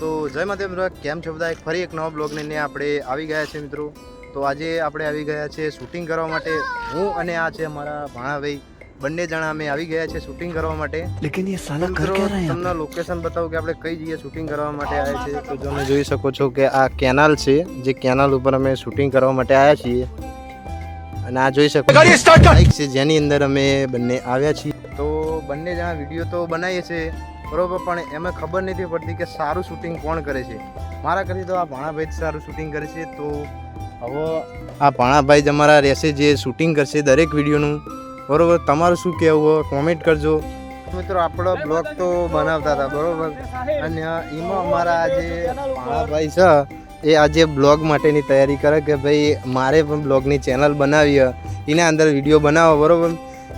તો જય માતા મિત્રો, કેમ છો બધા? ફરી એક નવા બ્લોગ લઈને આપણે આવી ગયા છે મિત્રો. તો આજે આપણે આવી ગયા છે શૂટિંગ કરવા માટે. હું અને આ છે અમારા ભાણાભાઈ, બંને જણા અમે આવી ગયા છે શૂટિંગ કરવા માટે. लेकिन ये साला कर મિત્રો क्या रहा है તમને લોકેશન બતાવું કે આપણે કઈ જગ્યાએ શૂટિંગ કરવા માટે આવ્યા છે. તો તમે જોઈ શકો છો કે આ કેનાલ છે, જે કેનાલ ઉપર અમે શૂટિંગ કરવા માટે આવ્યા છીએ. અને આ જોઈ શકો બાઇક છે જેની અંદર અમે બંને આવ્યા છીએ. તો બંને જણા વિડીયો તો બનાવીએ છીએ બરોબર, પણ એમાં ખબર નથી પડતી કે સારું શૂટિંગ કોણ કરે છે. મારા કરતી તો આ ભાણાભાઈ જ સારું શૂટિંગ કરે છે. તો હવે આ ભાણાભાઈ જ અમારા રહેશે જે શૂટિંગ કરશે દરેક વિડીયોનું બરોબર. તમારું શું કહેવું કોમેન્ટ કરજો મિત્રો. આપણો બ્લોગ તો બનાવતા હતા બરોબર, અને એમાં અમારા જે ભાણાભાઈ છે એ આજે બ્લોગ માટેની તૈયારી કરે કે ભાઈ મારે પણ બ્લોગની ચેનલ બનાવી, એના અંદર વિડીયો બનાવો બરોબર.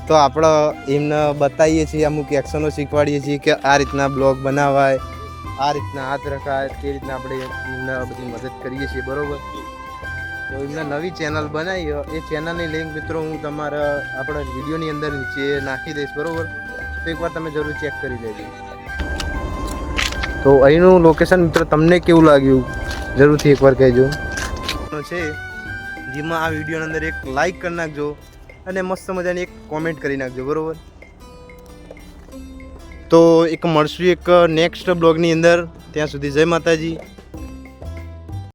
તો આપણે એમને બતાવીએ છીએ, અમુક એક્શનો શીખવાડીએ છીએ કે આ રીતના બ્લોગ બનાવાય, આ રીતના હાથ રખાય, તે રીતના આપણે એમને બધી મદદ કરીએ છીએ બરોબર. તો એમને નવી ચેનલ બનાવી, એ ચેનલની લિંક મિત્રો હું તમારા આપણા વિડીયોની અંદર નીચે નાખી દઈશ બરોબર. તો એકવાર તમે જરૂર ચેક કરી લેજો. તો અહીંનું લોકેશન મિત્રો તમને કેવું લાગ્યું જરૂરથી એકવાર કહેજો છે, જેમાં આ વિડીયોની અંદર એક લાઈક કરી નાખજો અને મસ્ત મજાની એક કોમેન્ટ કરી નાખજો બરોબર. તો એક મળશું એક નેક્સ્ટ બ્લોગની અંદર. ત્યાં સુધી જય માતાજી.